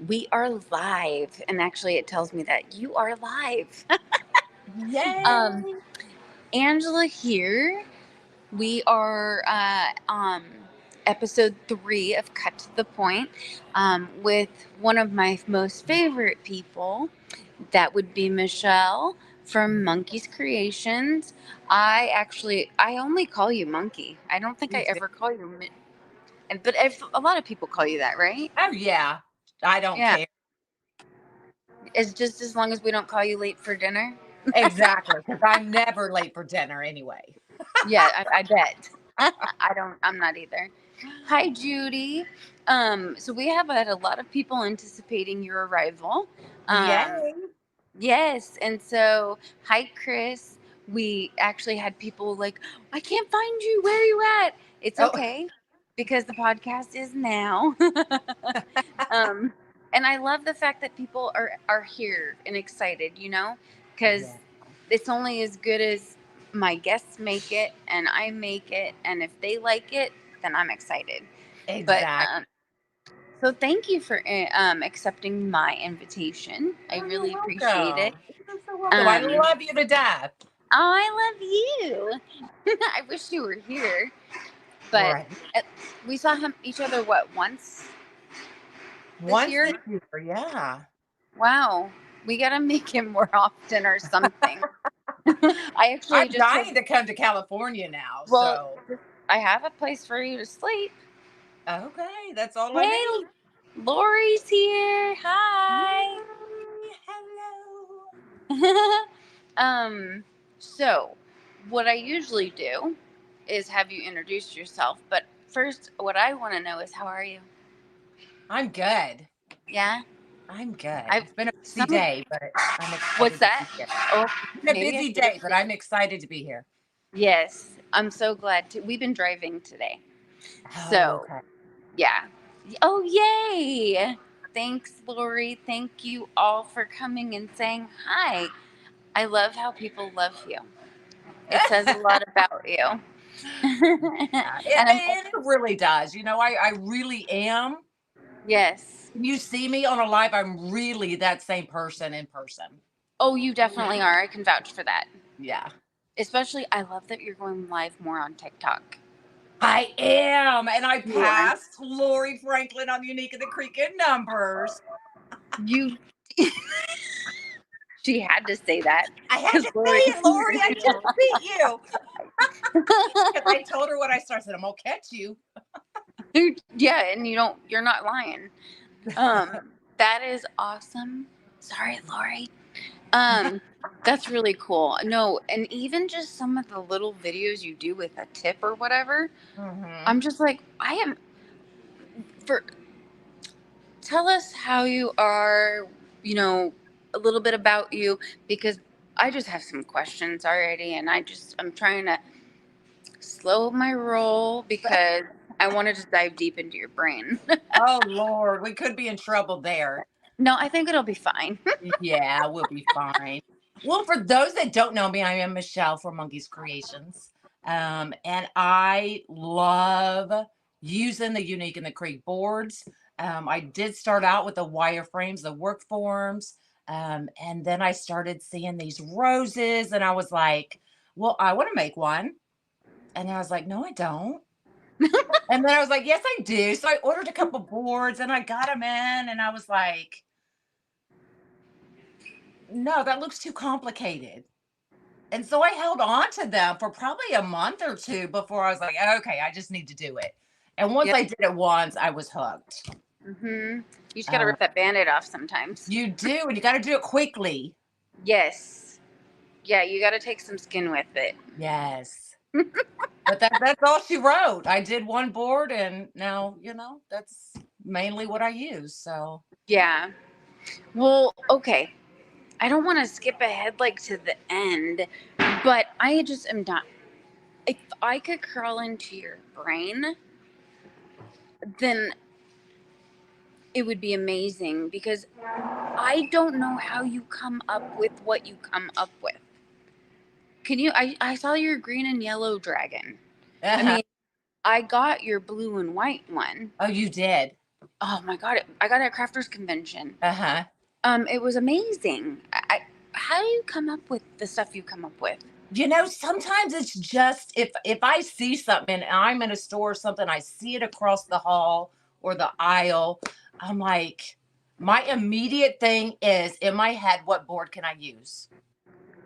We are live, and actually, it tells me that you are live. um, Yay! Angela here. We are episode 3 of Cut to the Point with one of my most favorite people. That would be Michele from Monkey's Creations. I only call you Monkey. I don't think I Me too. ever call you, but a lot of people call you that, right? Oh yeah, I don't Yeah. care. It's just as long as we don't call you late for dinner. Exactly, because I'm never late for dinner anyway. Yeah, I bet. I'm not either. Hi, Judy. So we have had a lot of people anticipating your arrival. Um, Yay! yes, and so hi, Chris. We actually had people like, I can't find you. Where are you at? It's Oh, okay because the podcast is now. um, and I love the fact that people are here and excited. Because yeah, it's only as good as my guests make it and I make it, and if they like it, then I'm excited. But exactly. so thank you for accepting my invitation. I Oh, you're really appreciate it. welcome. You're so welcome. I Um, love you to death. I love you. I wish you were here, but Right. uh, we saw each other once this Once year. this year, yeah. Wow, we gotta make it more often or something. I actually I'm just told. dying to come to California now. Well, So I have a place for you to sleep. okay, that's all I Hey, need. Lori's here. Hi. Yay! Hello. um, so what I usually do is have you introduce yourself, but first, what I want to know is how are you? I'm good. Yeah, I'm good. I've It's been a busy some. day, but I'm What's excited to that? be here. Oh, It's been a maybe I busy should have day, but said. I'm excited to be here. Yes, I'm so glad to. We've been driving today, Oh, so okay. yeah. Oh, yay! Thanks, Lori. Thank you all for coming and saying hi. I love how people love you. It says a lot about you. Yeah, And I'm it really does. I really am. yes. When you see me on a live, I'm really that same person in person. Oh, you definitely are. I can vouch for that. Yeah, Especially, I love that you're going live more on TikTok. I am. And I You are. passed Lori Franklin on Unique in the Creek in numbers. You. She had to say that I had because to say Lori's it, Lori. here. I just beat you. Because I told her what I started. I said, I'm going to catch you. Yeah, and you're not lying. That is awesome. Sorry, Lori. Um, that's really cool. No, and even just some of the little videos you do with a tip or whatever, Hmm. I'm just like, I am for tell us how you are, a little bit about you because I just have some questions already and I'm trying to slow my roll because I wanted to dive deep into your brain. Oh, Lord. We could be in trouble there. No, I think it'll be fine. Yeah, we'll be fine. Well, for those that don't know me, I am Michele from Monkey's Creations. And I love using the Unique and the Creek boards. I did start out with the wireframes, the work forms. And then I started seeing these roses, and I was like, well, I want to make one. And I was like, no, I don't. And then I was like, yes, I do. So I ordered a couple boards and I got them in, and I was like, no, that looks too complicated. And so I held on to them for probably a month or 2 before I was like, "Okay, I just need to do it." And once Yep. I did it once, I was hooked. You just got to Uh, rip that band-aid off sometimes. you do, and you gotta do it quickly. Yes. Yeah, you got to take some skin with it. Yes. But that's all she wrote. I did one board, and now, that's mainly what I use, so Yeah. Well, okay. I don't want to skip ahead like to the end, but I just am not. If I could crawl into your brain, then it would be amazing because I don't know how you come up with what you come up with. Can you? I saw your green and yellow dragon. I Uh-huh. mean, I got your blue and white one. Oh, you did? Oh my God. I got it at Crafters Convention. Uh-huh. It was amazing. How do you come up with the stuff you come up with? Sometimes it's just if I see something and I'm in a store or something, I see it across the hall or the aisle, I'm like, my immediate thing is in my head, what board can I use?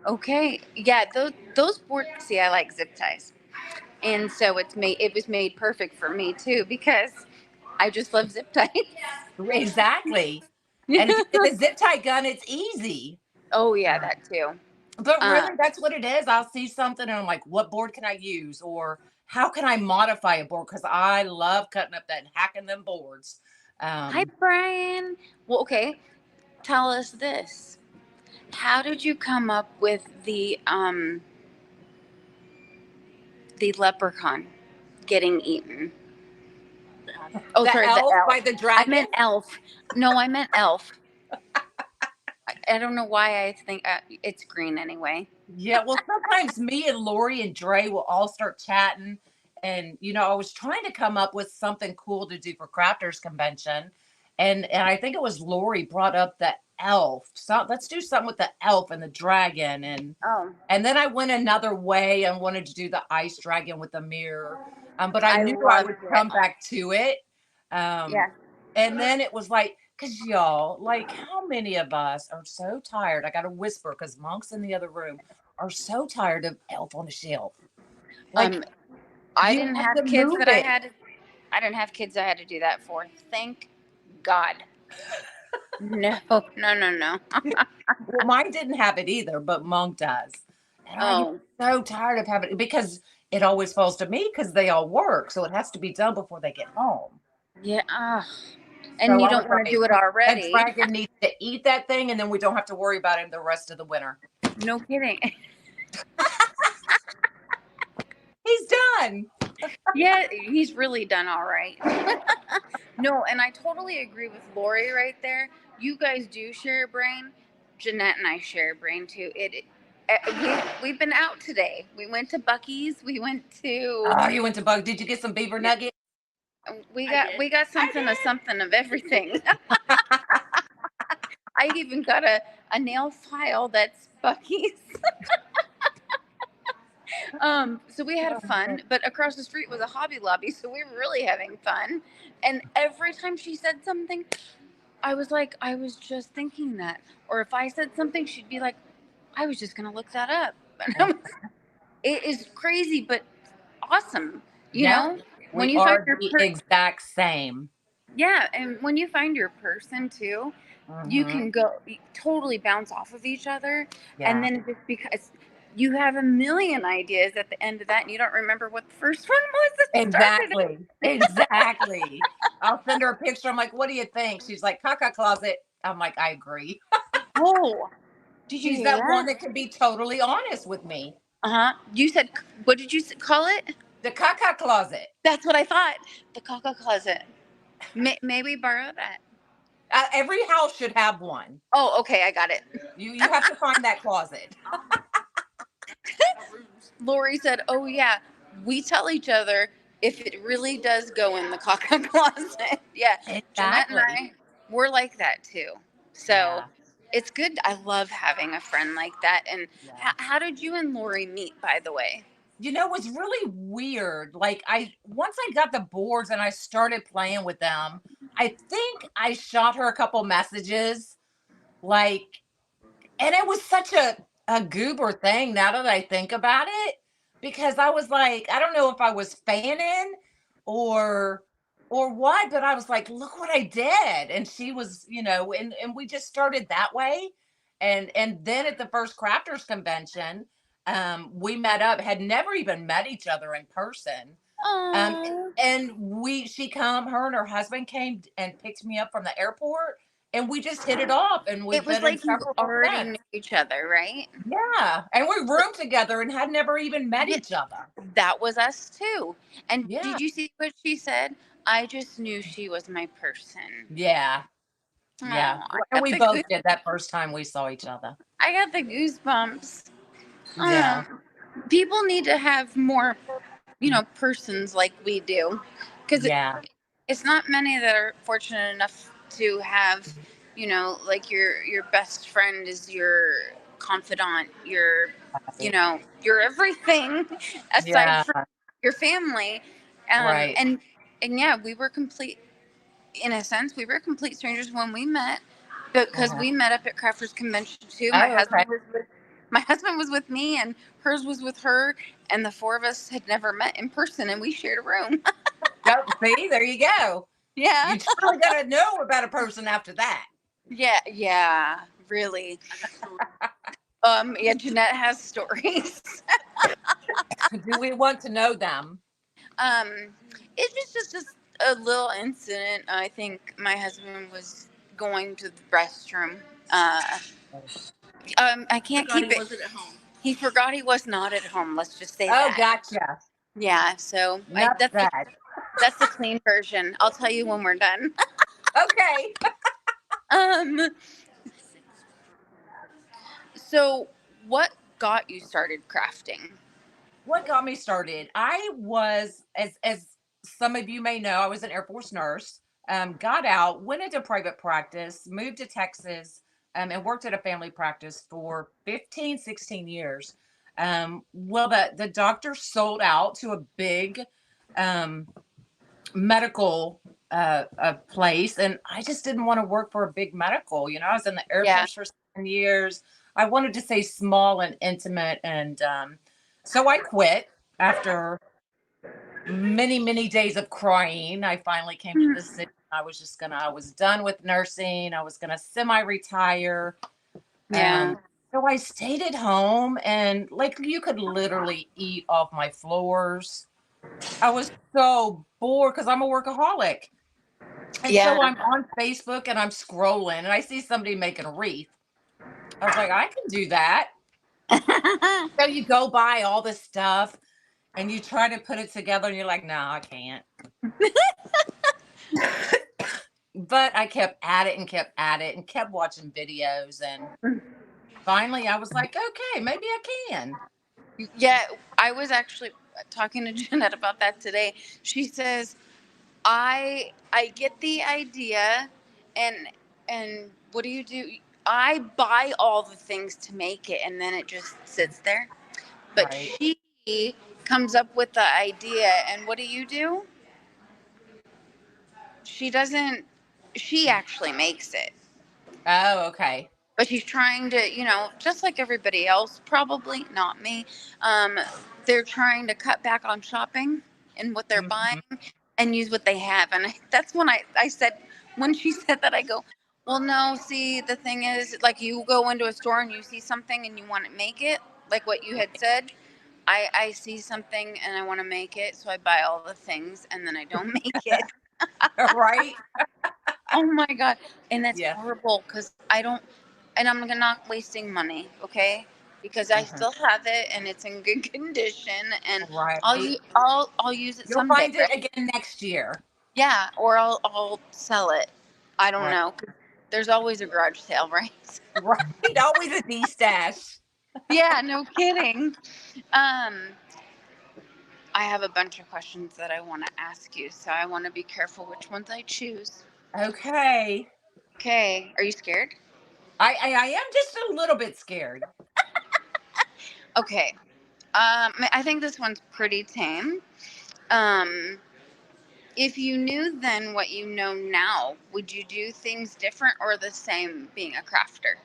Okay. Yeah, those boards, see, I like zip ties. And so it was made perfect for me too because I just love zip ties. Exactly. And if you get the zip tie gun, it's easy. Oh yeah, that too. But Uh, really, that's what it is. I'll see something and I'm like, what board can I use? Or how can I modify a board? Because I love cutting up that and hacking them boards. Hi Brian. Well, okay. Tell us this. How did you come up with the leprechaun getting eaten? Oh, the sorry, the elf elf. by the I dragon. meant elf. No, I meant elf. I don't know why I think it's green anyway. Yeah, well, sometimes me and Lori and Dre will all start chatting. And, I was trying to come up with something cool to do for Crafters Convention. And I think it was Lori brought up the elf. So let's do something with the elf and the dragon. And Oh, and then I went another way and wanted to do the ice dragon with the mirror. But I I knew I loved would it. come back to it. Um, Yeah. and then it was like, because y'all, like, how many of us are so tired? I got to whisper because Monk's in the other room are so tired of Elf on the Shelf. Like, Um, I you didn't have have to kids move that it. I didn't have kids I had to do that for. Thank God. No, no, no, no. Well, mine didn't have it either, but Monk does. And I get Oh, so tired of having it because it always falls to me because they all work. So it has to be done before they get home. yeah. And So you I was don't want to like, do it a already. dragon needs to eat that thing and then we don't have to worry about it the rest of the winter. No kidding. He's done. Yeah, he's really done all right. No, and I totally agree with Lori right there. You guys do share a brain. Jeanette and I share a brain too. We've been out today. We went to Bucky's. We went to Oh, you went to Bug. Did you get some beaver yeah, nuggets? we got something of everything. I even got a nail file that's Bucky's. So we had fun, but across the street was a Hobby Lobby, so we were really having fun. And every time she said something, I was like, I was just thinking that. Or if I said something, she'd be like, I was just gonna look that up. And it is crazy, but awesome. You Yep. know, when We you find are your the exact same. yeah, and when you find your person too, you Hmm. can go totally bounce off of each other, and Yeah. then just because you have a million ideas at the end of that, and you don't remember what the first one was that started it. Exactly. Exactly. I'll send her a picture. I'm like, what do you think? She's like, caca closet. I'm like, I agree. Oh, did you She's hear that one that? that can be totally honest with me. You said, what did you call it? The caca closet. That's what I thought. The caca closet. May we borrow that? Every house should have one. Oh, okay, I got it. You have to find that closet. Lori said, "Oh yeah, we tell each other if it really does go in the caca closet." Yeah, Jeanette and Exactly. I, we're like that too. So Yeah. it's good. I love having a friend like that. And Yeah. how did you and Lori meet, by the way? It was really weird. Like I once I got the boards and I started playing with them, I think I shot her a couple messages. Like, and it was such a goober thing now that I think about it, because I was like, I don't know if I was fanning or or what, but I was like, look what I did. And she was, and we just started that way. And then at the first crafters convention, we met up, had never even met each other in person. Um, Oh, and her and her husband came and picked me up from the airport and we just hit it off and it we've was been like you inseparable already since. knew each other, right? Yeah. And we roomed together and had never even met Yeah, each other. that was us too. And Yeah. did you see what she said? I just knew she was my person. Yeah. Oh, Yeah. I And got we the both did that first time we saw each other. I got the goosebumps. Yeah. People need to have more, persons like we do, because Yeah. it's not many that are fortunate enough to have, like your best friend is your confidant, your everything aside Yeah, from your family. right. And yeah, we were complete in a sense, we were complete strangers when we met, because Uh-huh. we met up at Crafters Convention too. My Oh, okay. husband was with my husband was with me, and hers was with her, and the four of us had never met in person, and we shared a room. Yep. See, there you go. Yeah, You truly got to know about a person after that. yeah, yeah, really. Yeah, Jeanette has stories. Do we want to know them? um, it was just a little incident. I think my husband was going to the restroom. Uh, I can't keep it. He forgot he was not at home. Let's just say Oh, that. gotcha. Yeah, so Enough said. that's the clean version. I'll tell you when we're done. Okay. um, so what got you started crafting? What got me started? I was, as some of you may know, I was an Air Force nurse. Got out, went into private practice, moved to Texas, and worked at a family practice for 15, 16 years. Well, the doctor sold out to a big um, medical place, and I just didn't want to work for a big medical. I was in the Air Yeah, Force for 7 years. I wanted to stay small and intimate, and so I quit after many, many days of crying. I finally came to the decision. I was done with nursing. I was gonna semi-retire. yeah, So I stayed at home, and like you could literally eat off my floors. I was so bored because I'm a workaholic. And yeah. so I'm on Facebook and I'm scrolling and I see somebody making a wreath. I was like, I can do that. So you go buy all this stuff and you try to put it together and you're like, no, I can't. But I kept at it and kept at it and kept watching videos. And finally I was like, okay, maybe I can. Yeah, I was actually talking to Jeanette about that today. She says, I get the idea, and what do you do? I buy all the things to make it, and then it just sits there. But Right. she comes up with the idea, and what do? She doesn't. She actually makes it, Oh, okay. but she's trying to, just like everybody else, probably not me. Um, they're trying to cut back on shopping and what they're buying Mhm. and use what they have. And that's when I said, when she said that, I go, well, no, see, the thing is, like, you go into a store and you see something and you want to make it, like what you had said. I see something and I want to make it, so I buy all the things and then I don't make it. Right. Oh my God. And that's Yeah. horrible because I don't, and I'm not wasting money, okay? Because I Mhm. still have it and it's in good condition, and Right. I'll use it You'll someday, find it right? again next year. Yeah, or I'll sell it. I don't Right. know. There's always a garage sale, right? Right. Always a D stash. Yeah, no kidding. Um, I have a bunch of questions that I want to ask you, so I want to be careful which ones I choose. Okay. Okay, are you scared? I am just a little bit scared. Okay. I think this one's pretty tame. Um, if you knew then what you know now, would you do things different or the same being a crafter?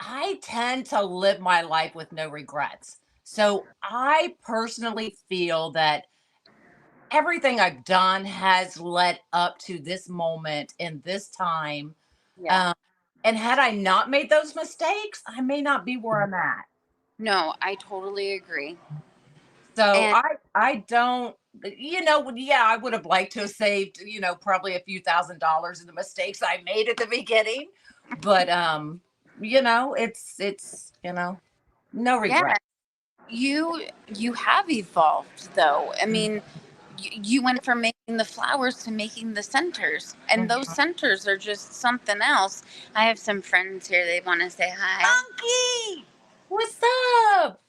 I tend to live my life with no regrets. So I personally feel that everything I've done has led up to this moment in this time. Yeah. Um, and had I not made those mistakes, I may not be where I'm at. No, I totally agree. So And I don't, yeah, I would have liked to have saved, probably a few $1,000s in the mistakes I made at the beginning. But it's no yeah, regret. you have evolved though. I Mhm. mean, you went from making the flowers to making the centers, and those Mhm. centers are just something else. I have some friends here. They want to say hi. What's up?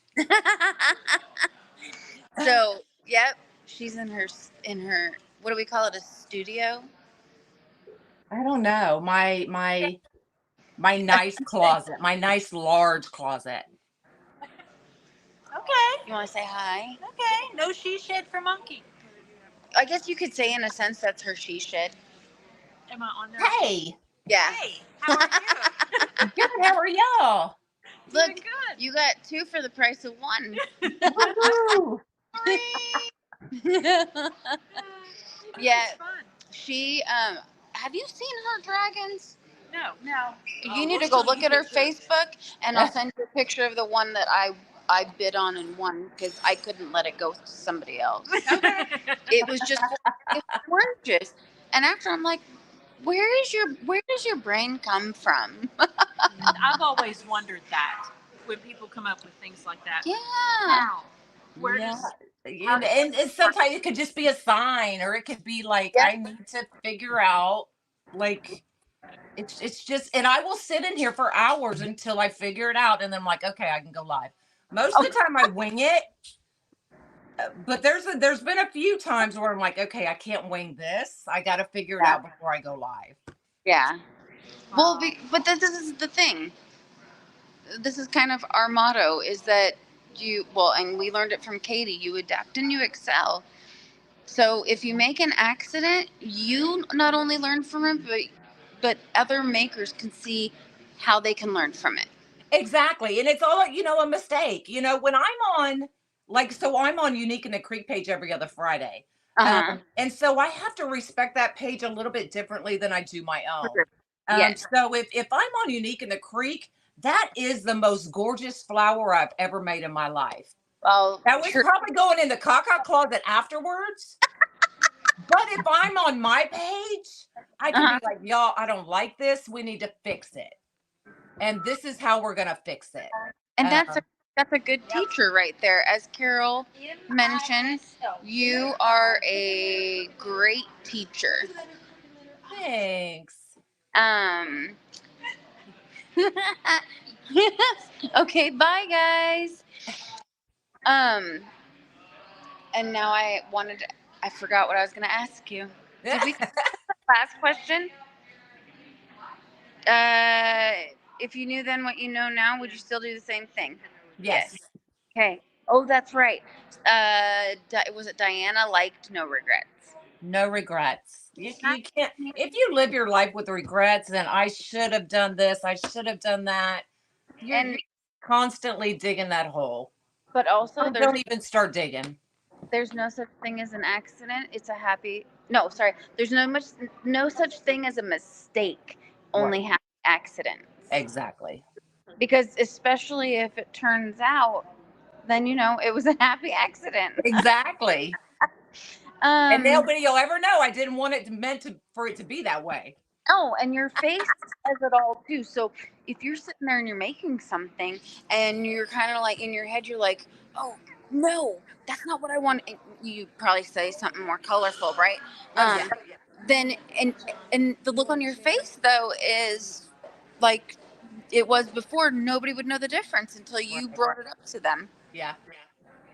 So, yep, she's in her in her, what do we call it, a studio? I don't know. My nice closet, my nice large closet. Okay. You want to say hi? Okay. No she shed for monkey. I guess you could say in a sense that's her she shed. Am I on there? Hey, Yeah. Hey, how are you? good. How are y'all? Look, Doing good. you got two for the price of one. Woohoo! Yeah. It's fun. She have you seen her dragons? No. No. You need to go look at her Facebook, and I'll send you a picture of the one that I bid on and won because I couldn't let it go to somebody else. Okay. It was just it was gorgeous. And after I'm like, where does your brain come from? I've always wondered that when people come up with things like that. Yeah. How? Where Yeah. does And sometimes it could just be a sign, or it could be like, Yeah. I need to figure out, like, it's just, and I will sit in here for hours until I figure it out, and then I'm like, okay, I can go live. Most of the time I wing it, but there's been a few times where I'm like, okay, I can't wing this. I got to figure it Yeah. out before I go live. Yeah. Well, but this is the thing. This is kind of our motto is that and we learned it from Katie, you adapt and you excel. So if you make an accident, you not only learn from it, but other makers can see how they can learn from it. Exactly. And it's all, a mistake. When I'm on, like, so I'm on Unique in the Creek page every other Friday. Uh-huh. And so I have to respect that page a little bit differently than I do my own. Yes. So if I'm on Unique in the Creek, that is the most gorgeous flower I've ever made in my life. Well, That was true. probably going in the caca closet afterwards. But if I'm on my page, I can Uh-huh. be like, y'all, I don't like this. We need to fix it. And this is how we're gonna fix it. And Um, that's a good teacher right there. As Carol mentioned, you are a great teacher. Thanks. Um Okay, bye guys. Um and now I forgot what I was going to ask you. Did we last question? Uh if you knew then what you know now, would you still do the same thing? Yes. Yes. Okay. Oh, that's right. Was it Diana liked no regrets? No regrets. You can't, if you live your life with regrets, then I should have done this, I should have done that. You're And constantly digging that hole. but also Don't even start digging. there's no such thing as an accident. It's a happy. No, sorry. There's no such thing as a mistake. Only Right. happy accidents. Exactly. Because especially if it turns out, then it was a happy accident. Exactly. And nobody will ever know. I didn't want it for it to be that way. No, and your face says it all too. So if you're sitting there and you're making something and you're kind of like in your head, you're like, oh no, that's not what I want. And you probably say something more colorful, right? Oh yeah. Then and the look on your face though is like it was before. Nobody would know the difference until you Right. brought it up to them. Yeah.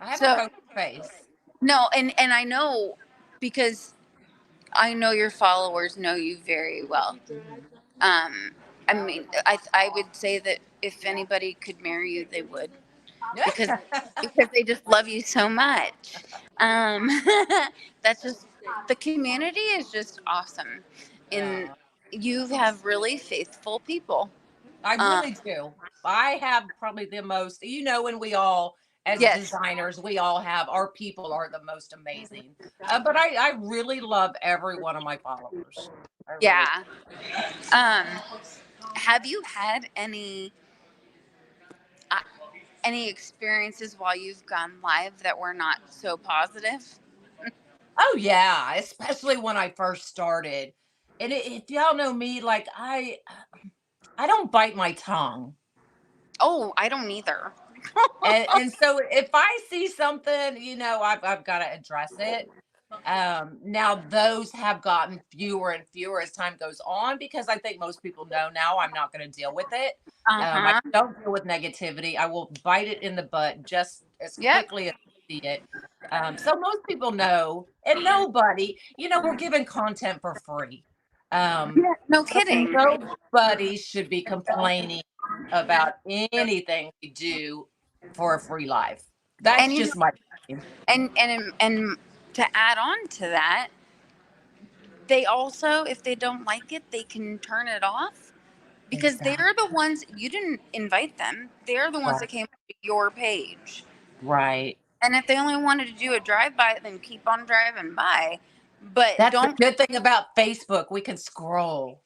I have a So poker face. no, and I know because I know your followers know you very well. I mean, I would say that if anybody could marry you, they would because they just love you so much. Um, that's just the community is just awesome, and Yeah. you have really faithful people. I Um, really do. I have probably the most, and we all, as yes, designers, we all have, our people are the most amazing. But I really love every one of my followers. I really, yeah. Um, have you had uh, any experiences while you've gone live that were not so positive? oh yeah, especially when I first started. And if y'all know me, like I don't bite my tongue. Oh, I don't either. And so if I see something, I've got to address it. Now those have gotten fewer and fewer as time goes on because I think most people know now I'm not going to deal with it. I Uh-huh. don't deal with negativity. I will bite it in the butt just as Yep. quickly as I see it. So most people know, and nobody, we're given content for free. Yeah, no So kidding. nobody should be complaining about anything we do for a free life. That's And you just my opinion. and to add on to that, they also, if they don't like it, they can turn it off because they're Exactly. the ones, you didn't invite them. They're the ones Right. that came to your page. Right. And if they only wanted to do a drive by, then keep on driving by. But That's the don't. good thing about Facebook. We can scroll.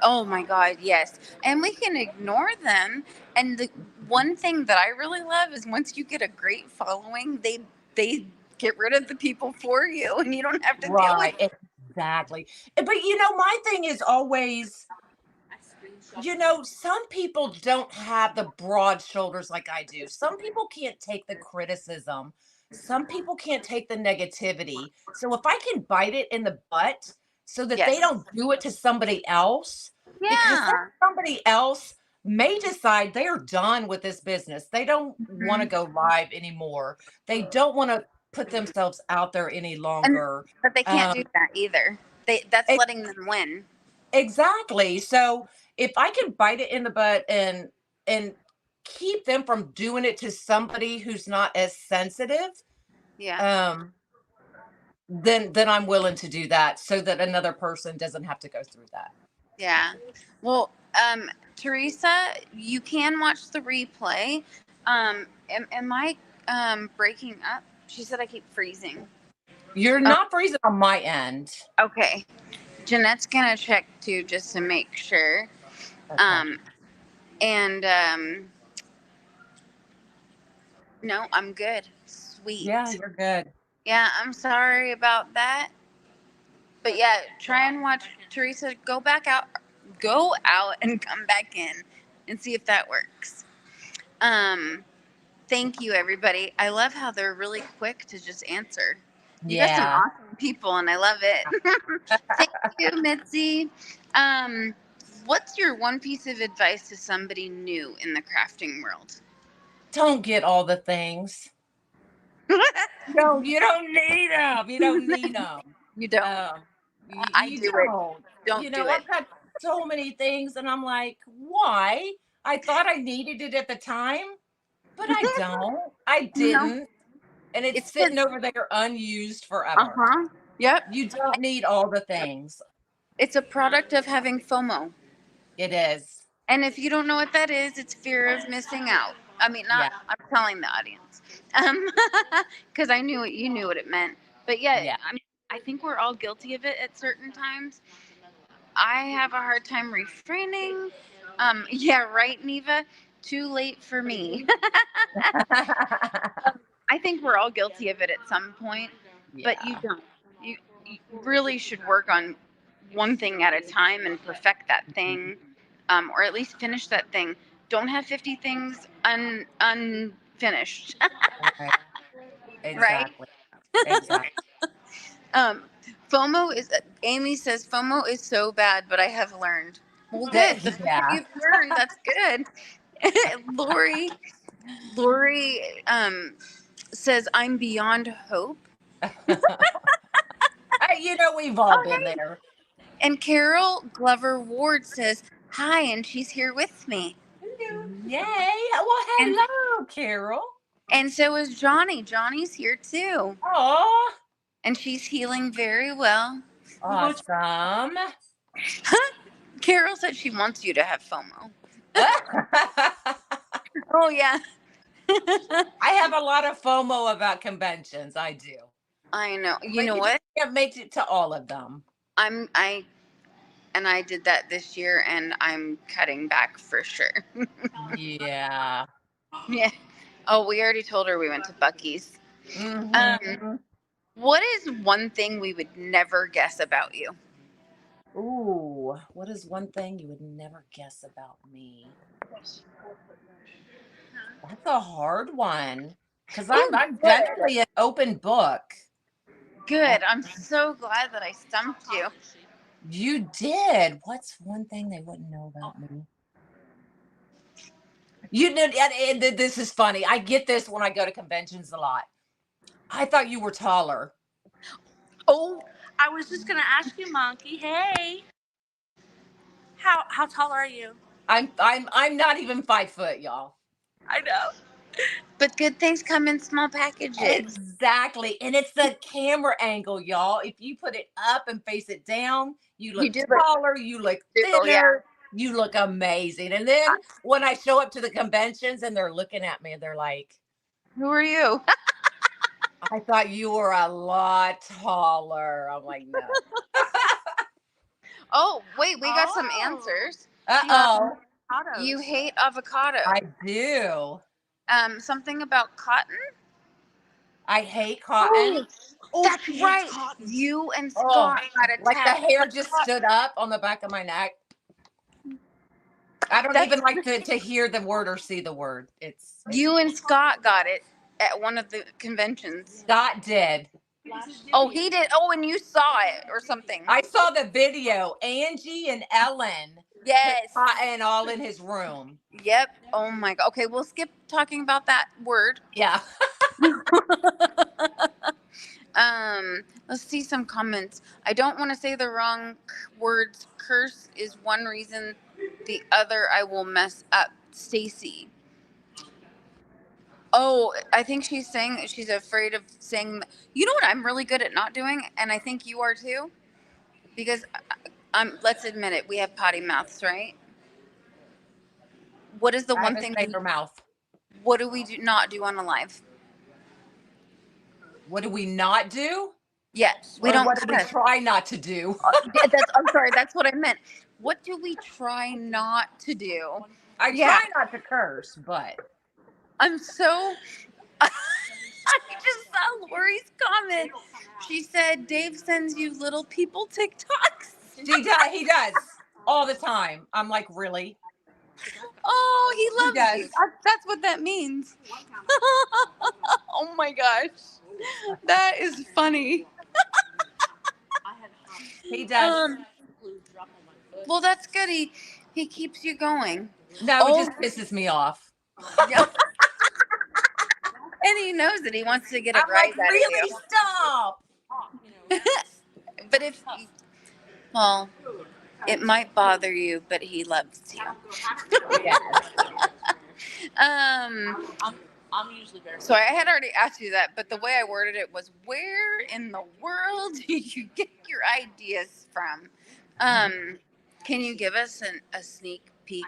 Oh my God, yes. And we can ignore them. And the one thing that I really love is once you get a great following, they get rid of the people for you, and you don't have to deal with. Right. Exactly. But my thing is always, some people don't have the broad shoulders like I do. Some people can't take the criticism. Some people can't take the negativity. So if I can bite it in the butt so that they Yes. don't do it to somebody else, because that Yeah. somebody else may decide they're done with this business. They don't want to Mhm. go live anymore. They don't want to put themselves out there any And longer. but they can't do Um, that either. That's letting them win. Exactly. So if I can bite it in the butt and keep them from doing it to somebody who's not as sensitive, Yeah. um, then I'm willing to do that so that another person doesn't have to go through that. Yeah. Well, Teresa, you can watch the replay. Am I breaking up? She said I keep freezing. You're Oh, not freezing on my end. okay. Jeanette's gonna check too just to make sure. Okay. Um, and no, I'm good. Yeah, Sweet. you're good. Yeah, I'm sorry about that. But yeah, try and watch Teresa. Go out and come back in, and see if that works. Um, Thank you, everybody. I love how they're really quick to just answer. You got some Yeah. awesome people, and I love it. Thank you, Mitzi. Um, what's your one piece of advice to somebody new in the crafting world? Don't get all the things. No, you don't need them. You don't need them. You don't. Um, I you do it. don't. Don't do it. I've got so many things, and I'm like, why? I thought I needed it at the time, but I don't. I No, didn't. And it's it's sitting because. over there unused Uh forever. huh. Yep. You don't need all the things. It's a product of having FOMO. It is. And if you don't know what that is, it's fear of missing out. I mean, not, Yeah. I'm telling the audience. Because I knew you knew what it meant. But yeah, Yeah. I think we're all guilty of it at certain times. I have a hard time refraining. Yeah, right, Neva? Too late for me. I think we're all guilty of it at some point, but you Yeah. don't. You really should work on one thing at a time and perfect that thing, or at least finish that thing. Don't have 50 things unfinished, Right. right? Exactly. Exactly. Um, FOMO is, Amy says, FOMO is so bad, but I have learned. Well, good. The fact that Yeah. you've learned, that's good. Lori says, I'm beyond hope. We've all Oh, been nice. there. And Carol Glover Ward says, hi, and she's here with me. Yay. Well, And hello, Carol. and so is Johnny. Johnny's here too. Oh, And she's healing very well. awesome. Carol said she wants you to have FOMO. Oh yeah. I have a lot of FOMO about conventions. I do. I know. You But know you just what? can't make it to all of them. I did that this year, and I'm cutting back for sure. Yeah. Yeah. Oh, we already told her we went to Bucky's. Hmm. What is one thing we would never guess about you? Ooh, what is one thing you would never guess about me? That's a hard one because I'm Oh, I'm good. generally an open book. Good. I'm so glad that I stumped you. You did. What's one thing they wouldn't know about me? And this is funny. I get this when I go to conventions a lot. I thought you were taller. Oh, I was just gonna ask you, Monkey. Hey, how tall are you? I'm not even 5 foot, y'all. I know. but good things come in small packages. Exactly. And it's the camera angle, y'all. If you put it up and face it down, you You look do look taller, you look beautiful, yeah. thinner, you look amazing. And then when I show up to the conventions and they're looking at me and they're like, Who are you? I thought you were a lot taller. I'm like, no. Oh, wait, we got some Oh. answers. Uh-oh. You hate avocado. I do. Something about cotton? I hate cotton. Oh, That's she hates right. cotton. You and Oh, Scott got like the attacked. hair just stood up on the back of my neck. I don't That's- even like to hear the word or see the word. It's You and Scott got it at one of the conventions. Scott did. Oh, he did. Oh, and you saw it or something. I saw the video. Angie and Ellen Yes. put cotton all in his room. Yep. Oh my God. Okay, we'll skip talking about that word. Yeah. Let's see some comments. I don't want to say the wrong words. Curse is one reason. The other I will mess up. Stacy. Oh, I think she's saying she's afraid of saying. You know what I'm really good at not doing, and I think you are too, because let's admit it. We have potty mouths, right? What is the I have one a thing? safer mouth. What do we not do on a live? What do we not do? Yes, we Or don't what do we cuss. try not to do? I'm sorry. That's what I meant. What do we try not to do? I Yeah. try not to curse, but I'm so. I just saw Lori's comment. She said Dave sends you little people TikToks. he does all the time. I'm like, really? Oh, he loves does. you. That's what that means. Oh my gosh. That is funny. He does. Well, that's good. He keeps you going. No, it just pisses me off. Yeah. And he knows that he wants to get a I'm rise like, out really? Stop. of you. But well, it might bother you, but he loves you. Yes. I'm usually very. So I had already asked you that, but the way I worded it was, where in the world do you get your ideas from? Can you give us a sneak peek?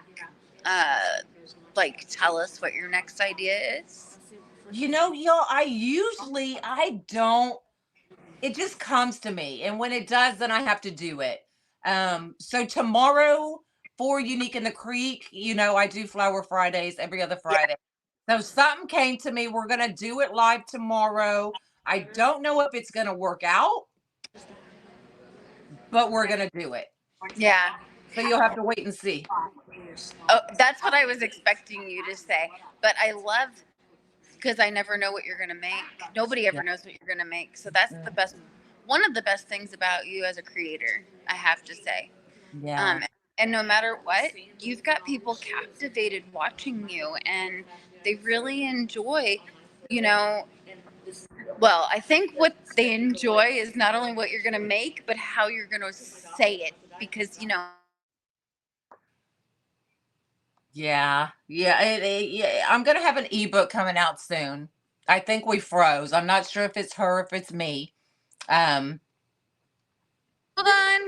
Like, tell us what your next idea is. You know, y'all, I don't, it just comes to me. And when it does, then I have to do it. So tomorrow for Unique in the Creek, you know, I do Flower Fridays every other Friday. So something came to me. We're going to do it live tomorrow. I don't know if it's going to work out, but we're going to do it. Yeah. So you'll have to wait and see. Oh, that's what I was expecting you to say. But I love, because I never know what you're going to make. Nobody ever knows what you're going to make. So that's the best, one of the best things about you as a creator, I have to say. Yeah. And no matter what, you've got people captivated watching you, and they really enjoy, you know, well, I think what they enjoy is not only what you're going to make, but how you're going to say it, because, you know. Yeah. Yeah. I'm going to have an ebook coming out soon. I think we froze. I'm not sure if it's her, if it's me. Hold on.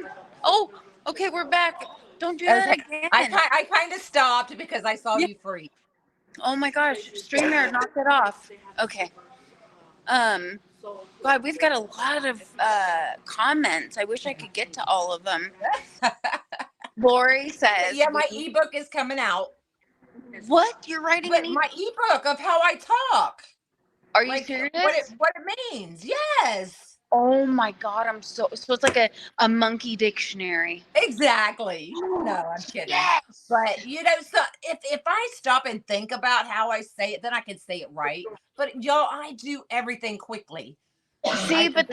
Oh, okay, we're back. Don't do that again. I kind of stopped because I saw you freeze. Oh my gosh, StreamYard knocked it off. Okay. God, we've got a lot of comments. I wish I could get to all of them. Lori says, Yeah, my ebook is coming out. What? You're writing an my ebook of how I talk. Are you serious? What it means? Yes. Oh my God, so it's like a monkey dictionary. Exactly. No, I'm kidding. Yes. But you know, so if I stop and think about how I say it, then I can say it right. But y'all, I do everything quickly. See, but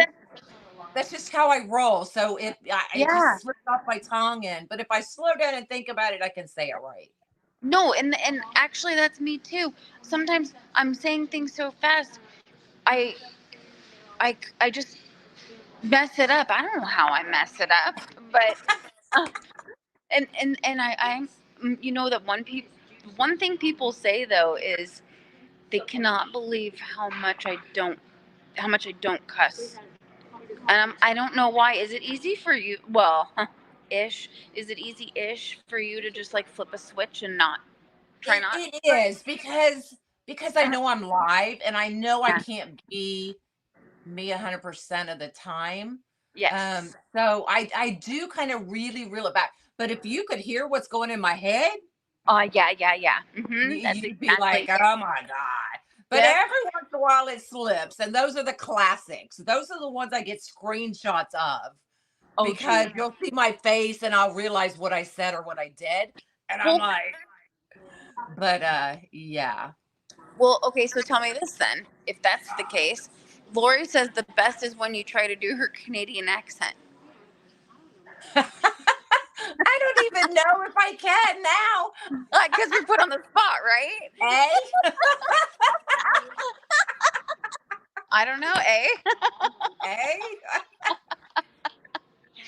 that's just how I roll. So it just slips off my tongue, but if I slow down and think about it, I can say it right. No, and actually that's me too. Sometimes I'm saying things so fast. I just mess it up. I don't know how I mess it up, but uh, and I'm you know that one thing people say though is they cannot believe how much I don't cuss. And I don't know why. Is it easy for you? Well, ish. Is it easy-ish for you to just like flip a switch and not try not? It is because I know I'm live and I know I Yeah. can't be me 100% of the time. Yes. So I do kind of really reel it back. But if you could hear what's going in my head, Yeah. That's you'd be like, exactly it. oh my God. But Yep. every once in a while it slips. And those are the classics. Those are the ones I get screenshots of Oh, because geez. you'll see my face and I'll realize what I said or what I did. And I'm Well, like, but yeah. well, okay. So tell me this then. If that's the case, Lori says the best is when you try to do her Canadian accent. I don't even know if I can now. Because you're put on the spot, right? Eh? I don't know, eh? Eh?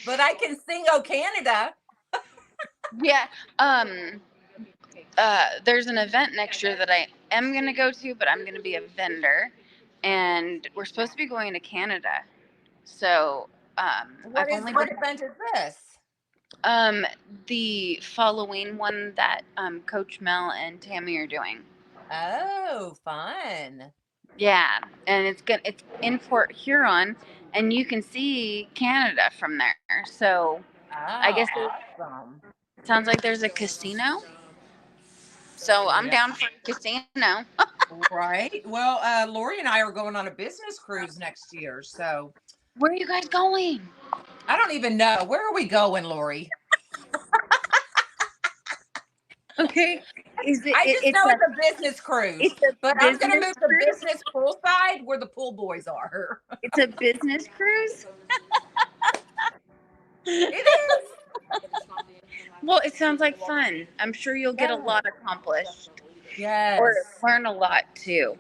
But I can sing "Oh Canada." Yeah. There's an event next year that I am gonna go to, but I'm gonna be a vendor, and we're supposed to be going to Canada. So I've only What been event is this? um the following one that Coach Mel and Tammy are doing. Oh, fun. Yeah, and it's in Port Huron, and you can see Canada from there. So I Oh, guess awesome. it sounds like there's a casino. So I'm Yeah, down for a casino. right. Well, Lori and I are going on a business cruise next year, so Where are you guys going? I don't even know. Where are we going, Lori? Okay, is I just know it's a business cruise, it's a but I'm gonna business move the cruise? business poolside where the pool boys are. It's a business cruise? It is. Well, it sounds like fun. I'm sure you'll get a Yes. lot accomplished or Yes. learn a lot too.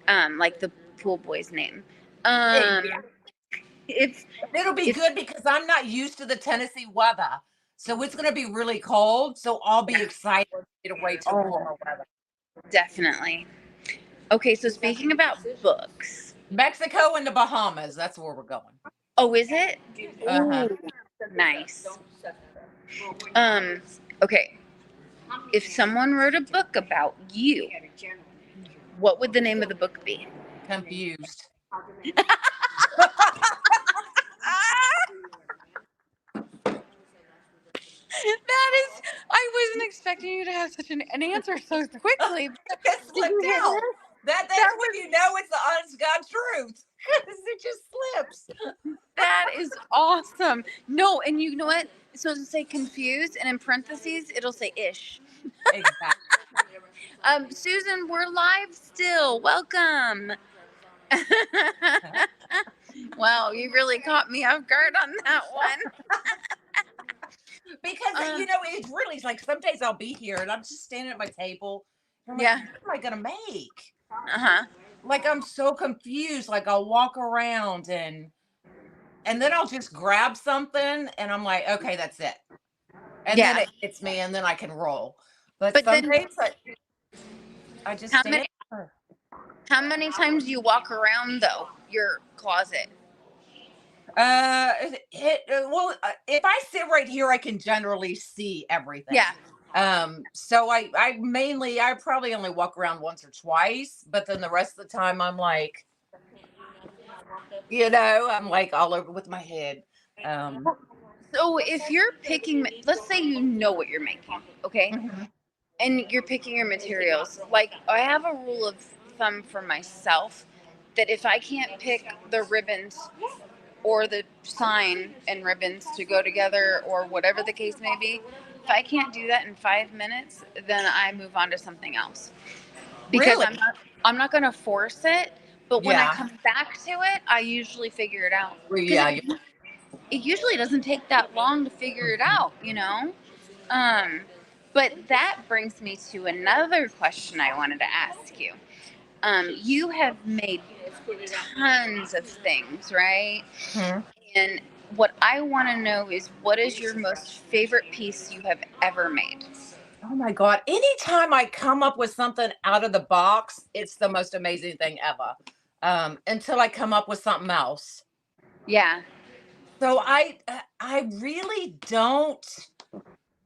Like the pool boy's name. Yeah. It's It'll be it's good because I'm not used to the Tennessee weather. So it's going to be really cold. So I'll be excited to get away to oh, warmer weather. definitely. Okay, so speaking about books. Mexico and the Bahamas. That's where we're going. Oh, is it? Uh-huh. Ooh, nice. Um, okay. If someone wrote a book about you, what would the name of the book be? Confused. That is, I wasn't expecting you to have such an answer so quickly. It Did you slipped hear out. that? That's when you know it's the honest God truth. 'Cause it just slips. That is awesome. No, and you know what? So to say confused, and in parentheses, it'll say ish. Exactly. Susan, we're live still. Welcome. Wow, you really caught me off guard on that one. Because, you know, it's really like some days I'll be here and I'm just standing at my table. And I'm like, Yeah. what am I going to make? Uh-huh. Like I'm so confused. Like I'll walk around and then I'll just grab something and I'm like, okay, that's it. And then Yeah. it hits me and then I can roll. But But some then days I just how stand many there. how many times do you walk around though your closet? Well, if I sit right here, I can generally see everything. Yeah. So I probably only walk around once or twice, but then the rest of the time I'm like, I'm like all over with my head. Um, So if you're picking, let's say you know what you're making, okay? mhm. And you're picking your materials. Like I have a rule of thumb for myself that if I can't pick the ribbons or the sign and ribbons to go together or whatever the case may be, if I can't do that in 5 minutes, then I move on to something else. Because Really? I'm not going to force it, but when I Yeah. come back to it, I usually figure it out. Well, Because yeah. it usually doesn't take that long to figure it Mhm. out, you know? Um, but that brings me to another question I wanted to ask you. You have made tons of things, right? Mhm. And what I want to know is, what is your most favorite piece you have ever made? Oh my God. Anytime I come up with something out of the box, it's the most amazing thing ever. Until I come up with something else. Yeah. So I really don't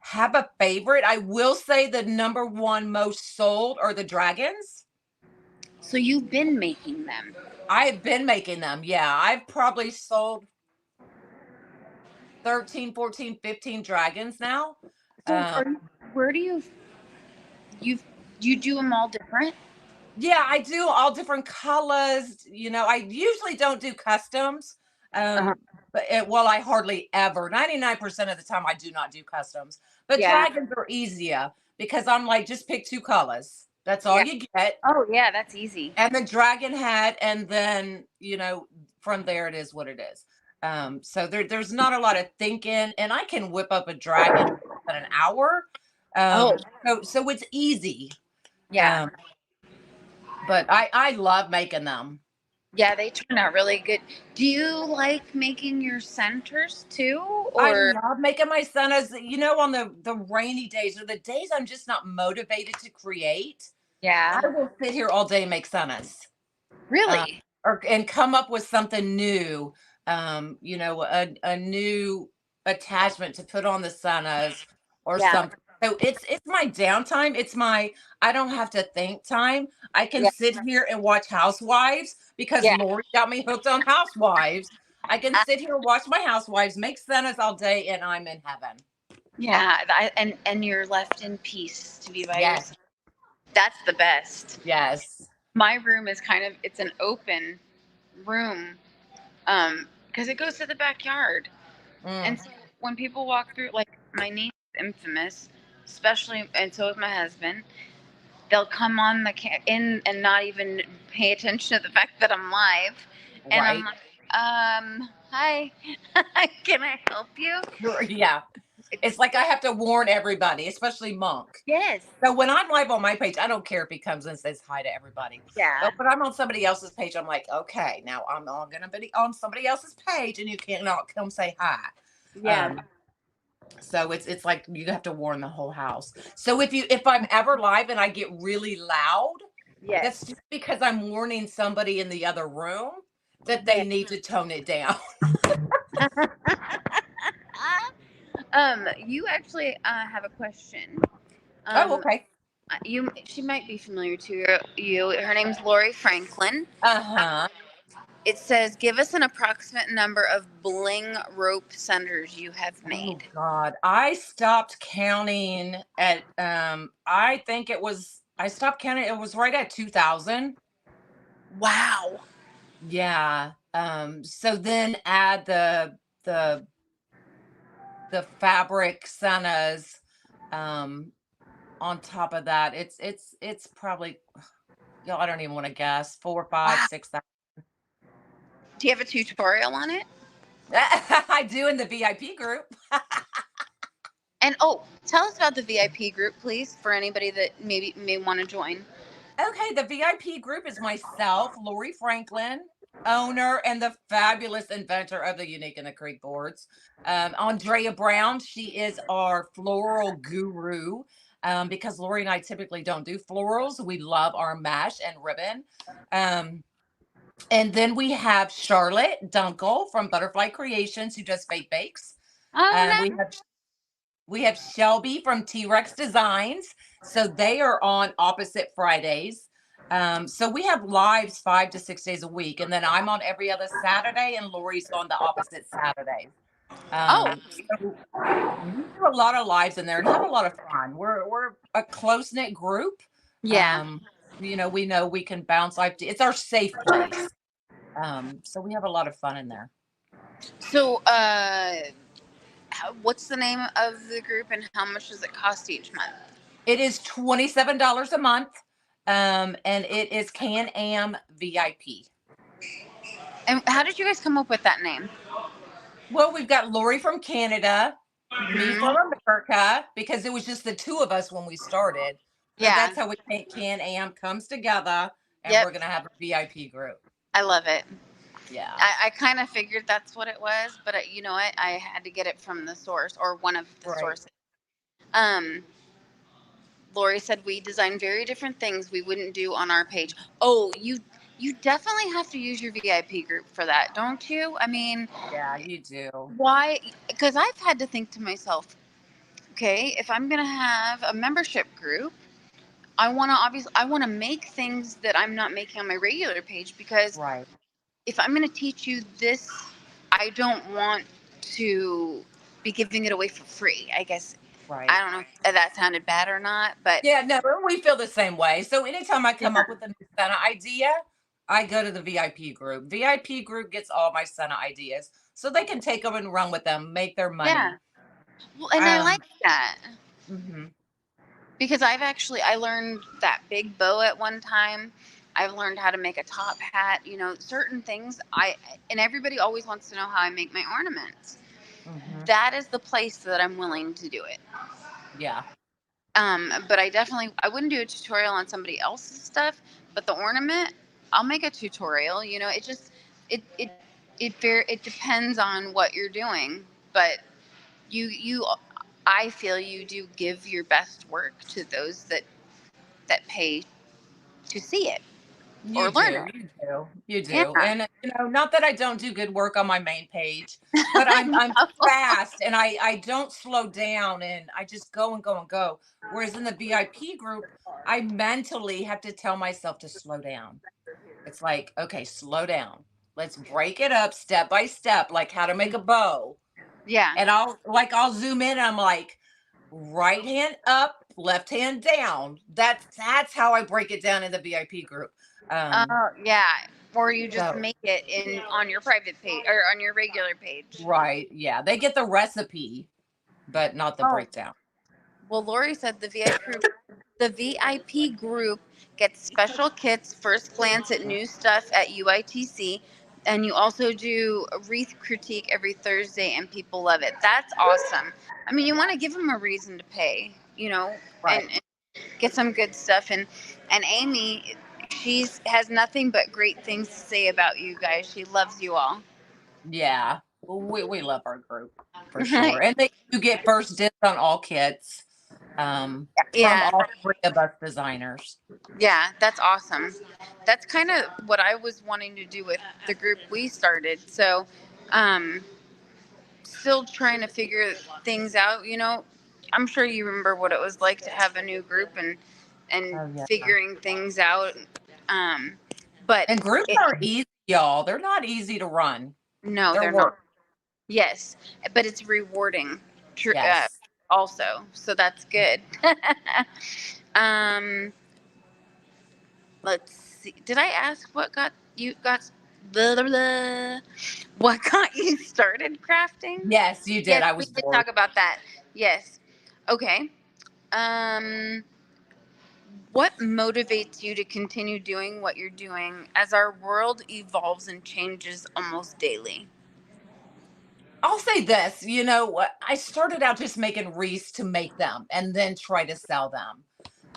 have a favorite. I will say the number one most sold are the dragons. So you've been making them. I have been making them. Yeah, I've probably sold 13, 14, 15 dragons now. So Um, where do you you do them all different? yeah, I do all different colors. I usually don't do customs. Uh-huh. But well, I hardly ever. 99% of the time, I do not do customs. But Yeah. dragons are easier because I'm like, just pick 2 colors. That's all Yeah. you get. Oh yeah, that's easy. And the dragon head, and then from there it is what it is. So there's not a lot of thinking, and I can whip up a dragon in an hour. Oh So it's easy. yeah. Um, but I love making them. Yeah, they turn out really good. Do you like making your centers too, I or love making my centers. On the rainy days or the days I'm just not motivated to create. I yeah, will sit here all day and make centers. uh, really? and come up with something new. A new attachment to put on the Sonas or Yeah, something. So it's my downtime. It's my I don't have to think time. I can yeah, sit here and watch Housewives because yeah. Lori got me hooked on Housewives. I can sit here and watch my Housewives make Sonas all day, and I'm in heaven. Yeah, and you're left in peace to be by Yes, yourself. That's the best. yes. My room is it's an open room, because it goes to the backyard. And Mm, so when people walk through, like my niece is infamous, especially, and so is my husband. They'll come on in and not even pay attention to the fact that I'm live, and I'm right. like, hi, can I help you? Yeah. It's like I have to warn everybody, especially Monk. Yes. So when I'm live on my page, I don't care if he comes and says hi to everybody. Yeah. But when I'm on somebody else's page, I'm like, okay, now I'm going to be on somebody else's page, and you cannot come say hi. Yeah. So it's like you have to warn the whole house. So if I'm ever live and I get really loud, that's Yes. just because I'm warning somebody in the other room that they Yeah. need to tone it down. You actually have a question. Oh, Um, okay. she might be familiar to you. Her name's Lori Franklin. Uh-huh. It says, give us an approximate number of bling rope centers you have Oh made. God. I stopped counting at I think I stopped counting, it was right at 2000. Wow. Yeah. So then add the the fabric centers on top of that. It's probably, y'all, I don't even want to guess, 4, 5, Wow. 6,000. Do you have a tutorial on it? I do in the VIP group. And tell us about the VIP group, please, for anybody that maybe may want to join. Okay, the VIP group is myself, Lori Franklin, owner and the fabulous inventor of the Unique in the Creek boards. Andrea Brown, she is our floral guru. Because Lori and I typically don't do florals. We love our mesh and ribbon. And then we have Charlotte Dunkel from Butterfly Creations, who does fake bakes. Oh, Um, we no. have we have Shelby from T-Rex Designs. So they are on opposite Fridays. So we have lives 5 to 6 days a week. And then I'm on every other Saturday, and Lori's on the opposite Saturday. Oh, So we do a lot of lives in there and have a lot of fun. We're a close-knit group. yeah. We know we can bounce life. It's our safe place. So we have a lot of fun in there. So, what's the name of the group and how much does it cost each month? It is $27 a month. And it is Can-Am VIP. And how did you guys come up with that name? Well, we've got Lori from Canada, me Mhm. from America, because it was just the two of us when we started. So Yeah. that's how we think Can-Am comes together, and Yep. we're gonna have a VIP group. I love it. Yeah. I kind of figured that's what it was, but you know what? I had to get it from the source or one of the Right. sources. Lori said we design very different things we wouldn't do on our page. Oh, you definitely have to use your VIP group for that, don't you? I mean, Yeah, you do. why? Because I've had to think to myself, okay, if I'm gonna have a membership group, I want to make things that I'm not making on my regular page, because Right. if I'm going to teach you this, I don't want to be giving it away for free. I guess Right. I don't know if that sounded bad or not, but Yeah, no, we feel the same way. So anytime I come yeah, up with a new Santa idea, I go to the VIP group. VIP group gets all my Santa ideas, so they can take them and run with them, make their yeah. money. Well, and I like that, Mhm. because I learned that big bow at one time. I've learned how to make a top hat. You know, certain things and everybody always wants to know how I make my ornaments. Mhm. That is the place that I'm willing to do it. Yeah. But I wouldn't do a tutorial on somebody else's stuff, but the ornament, I'll make a tutorial. You know, it it depends on what you're doing, but you I feel you do give your best work to those that pay to see it or You learn do, it. you do, you Yeah. do. And not that I don't do good work on my main page, but I'm fast and I don't slow down and I just go and go and go. Whereas in the VIP group, I mentally have to tell myself to slow down. It's like, okay, slow down. Let's break it up step by step, like how to make a bow. Yeah. And I'll zoom in and I'm like, right hand up, left hand down. That's how I break it down in the VIP group. Um, Yeah. Or you just so make it in on your private page or on your regular page. right, yeah, they get the recipe, but not the Oh, breakdown. well, Lori said the VIP group gets special kits, first glance at new stuff at UITC, and you also do a wreath critique every Thursday, and people love it. That's awesome. I mean, you want to give them a reason to pay, you know, Right. and get some good stuff. And Amy, she's has nothing but great things to say about you guys. She loves you all. Yeah. We love our group for sure. And they do get first dibs on all kits from Yeah. all three of us designers. Yeah, that's awesome. That's kind of what I was wanting to do with the group we started. So, um, still trying to figure things out. You know, I'm sure you remember what it was like to have a new group and Oh yeah. figuring things out. Um, but And groups it, aren't easy, y'all. They're not easy to run. no, They're they're not. work. Yes, but it's rewarding. Yes. Also, so that's good. um, let's see. Did I ask what got blah, blah, blah, what got you started crafting? Yes, you did. Yes, I we was did bored. talk about that. Yes. Okay. Um, what motivates you to continue doing what you're doing as our world evolves and changes almost daily? I'll say this, I started out just making wreaths to make them and then try to sell them.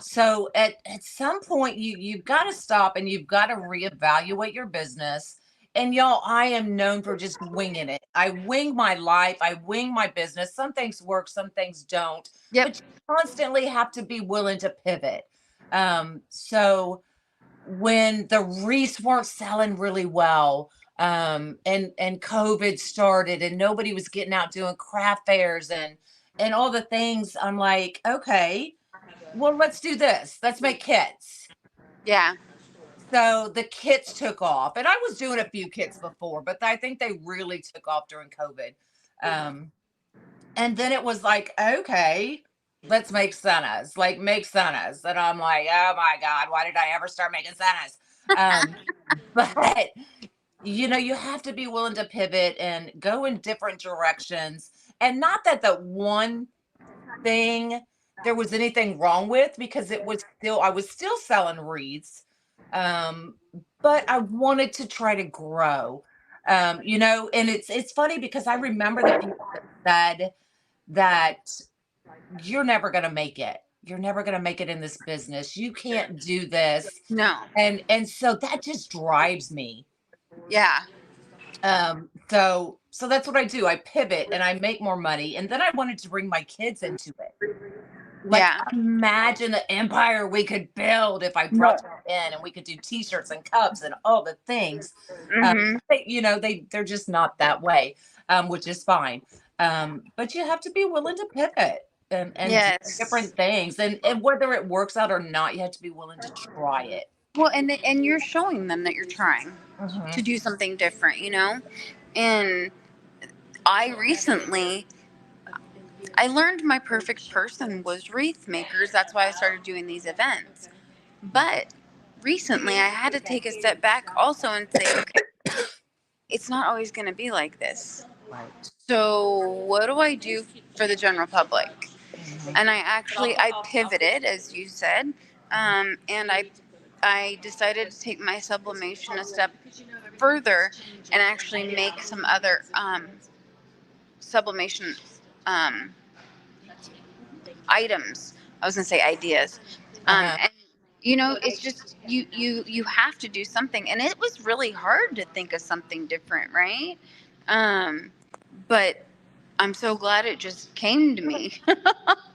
So at some point you've got to stop and you've got to reevaluate your business. And y'all, I am known for just winging it. I wing my life, I wing my business. Some things work, some things don't, Yep. but you constantly have to be willing to pivot. So when the wreaths weren't selling really well, and COVID started and nobody was getting out doing craft fairs and all the things, I'm like, okay, well, let's do this. Let's make kits. Yeah. So the kits took off, and I was doing a few kits before, but I think they really took off during COVID. And then it was like, okay, let's make Sennas, like make Sennas. And I'm like, oh my God, why did I ever start making Sennas? Um, but you have to be willing to pivot and go in different directions. And not that the one thing there was anything wrong with, because I was still selling wreaths. Um, but I wanted to try to grow. And it's funny because I remember the people that said that you're never going to make it. you're never going to make it in this business. You can't do this. No. And so that just drives me. Yeah. So that's what I do. I pivot and I make more money. And then I wanted to bring my kids into it. Like, Yeah. imagine the empire we could build if I No. brought them in, and we could do t-shirts and cups and all the things. Mm-hmm. They're just not that way, which is fine. But you have to be willing to pivot and do Yes. different things. And whether it works out or not, you have to be willing to try it. Well, and you're showing them that you're trying Mhm. to do something different, you know? And I learned my perfect person was wreath makers. That's why I started doing these events. But recently I had to take a step back also and say, okay, it's not always going to be like this. Right. So what do I do for the general public? Mhm. And I pivoted, as you said, and I decided to take my sublimation a step further and actually make some other sublimation um, items. I was gonna say ideas, Uh-huh. and it's just you have to do something, and it was really hard to think of something different, right? Um, but I'm so glad it just came to me.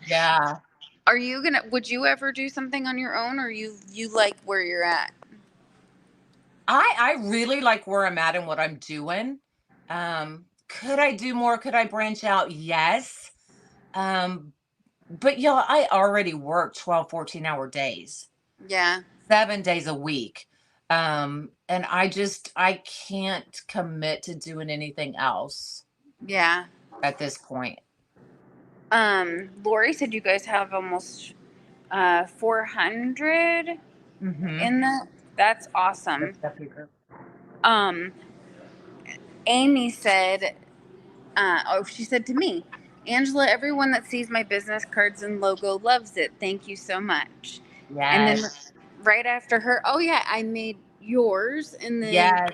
Yeah. Would you ever do something on your own, or you like where you're at? I really like where I'm at and what I'm doing. Could I do more? Could I branch out? Yes. Um, but I already work 12, 14-hour days, Yeah. 7 days a week. And I can't commit to doing anything else Yeah. at this point. Lori said you guys have almost 400 Mm-hmm. in the. That's awesome. Um, Amy said, she said to me, Angela, everyone that sees my business cards and logo loves it. Thank you so much. And then Yes. right after her, oh yeah, I made yours. And then Yes.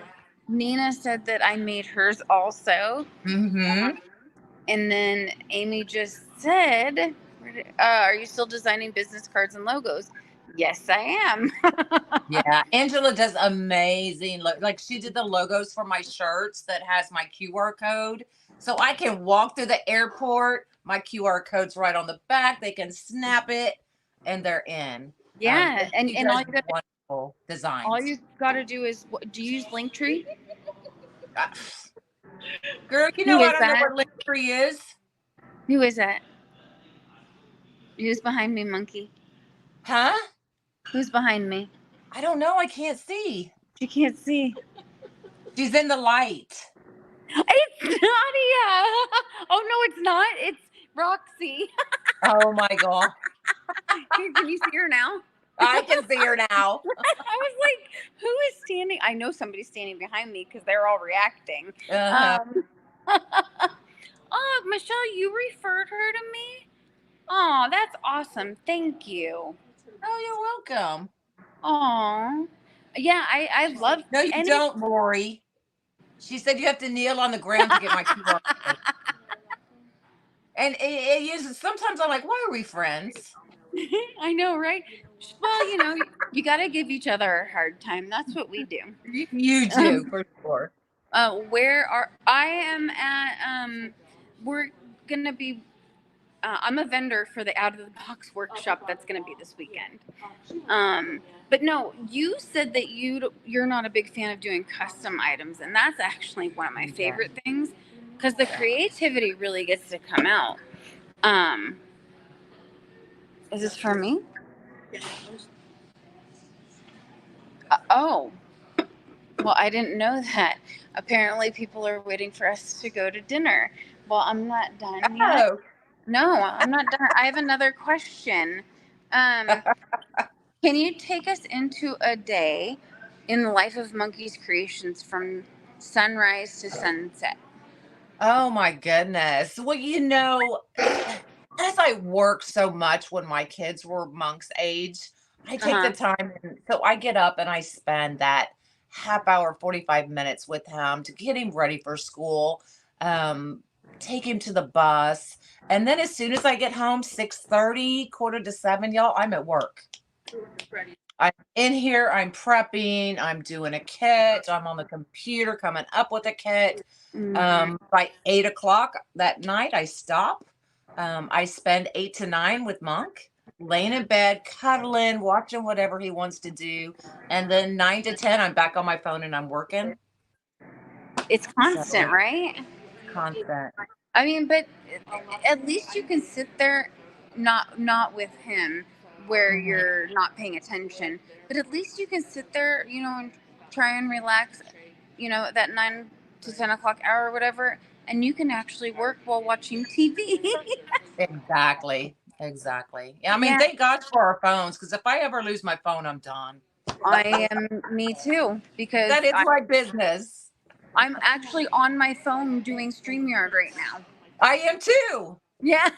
Nina said that I made hers also. Mm-hmm. And then Amy just said, are you still designing business cards and logos? Yes, I am. Yeah, Angela does amazing. Like she did the logos for my shirts that has my QR code. So I can walk through the airport, my QR code's right on the back. They can snap it and they're in. Yeah, She and does wonderful all designs. you got to do is, do you use Linktree? Uh, Girl, Who I is don't know that? what Linktree is. Who is that? Who's behind me, monkey? Huh? Who's behind me? I don't know. I can't see. She can't see. She's in the light. It's Nadia. Oh no, it's not. It's Roxy. Oh my God. Can you see her now? I can see her now. I was like, who is standing? I know somebody's standing behind me because they're all reacting. Uh-huh. Oh, Michelle, you referred her to me? Oh, that's awesome. Thank you. Oh, you're welcome. Oh, yeah, I love No, you any. don't, Lori. She said you have to kneel on the ground to get my QR code. And it uses, sometimes I'm like, why are we friends? I know, right? Well, you got to give each other a hard time. That's what we do. You do, for sure. I am at, we're going to be, I'm a vendor for the Out of the Box workshop that's going to be this weekend. But no, you said that you're not a big fan of doing custom items, and that's actually one of my favorite things because the creativity really gets to come out. Is this for me? Oh, well, I didn't know that. Apparently, people are waiting for us to go to dinner. Well, I'm not done yet. Oh, No, I'm not done. I have another question. Um, can you take us into a day in the life of Monkey's Creations from sunrise to sunset? oh my goodness. Well, as I worked so much when my kids were Monk's age, I take the Uh-huh. time. And so I get up and I spend that half hour, 45 minutes with him to get him ready for school. Um, take him to the bus. And then as soon as I get home, 6:30, quarter to 7, y'all, I'm at work. I'm in here, I'm prepping, I'm doing a kit, I'm on the computer coming up with a kit. By 8 o'clock that night, I stop. I spend 8 to 9 with Monk, laying in bed, cuddling, watching whatever he wants to do. And then 9 to 10, I'm back on my phone and I'm working. It's constant, So right? constant. I mean, but at least you can sit there, not with him, where Mhm. you're not paying attention. But at least you can sit there, and try and relax, that 9 to 10 o'clock hour or whatever, and you can actually work while watching TV. Exactly. Exactly. Yeah, I mean, Yeah, thank God for our phones, because if I ever lose my phone, I'm done. I am. Me too, because That is my business. I'm actually on my phone doing StreamYard right now. I am too. Yeah.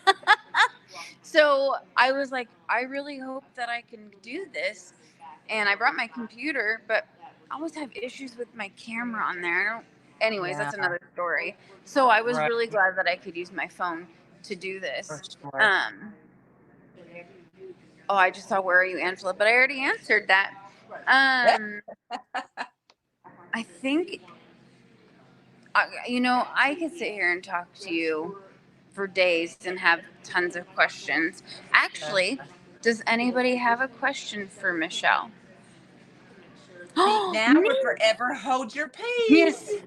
So I was like, I really hope that I can do this. And I brought my computer, but I always have issues with my camera on there. Anyways, Yeah, that's another story. So I was right. really glad that I could use my phone to do For this. sure. Oh, I just saw Where Are You, Angela? But I already answered that. Um, I think, I could sit here and talk to you for days and have tons of questions. Actually, does anybody have a question for Michele? Speak Oh, now or Neva. forever hold your Yes. peace.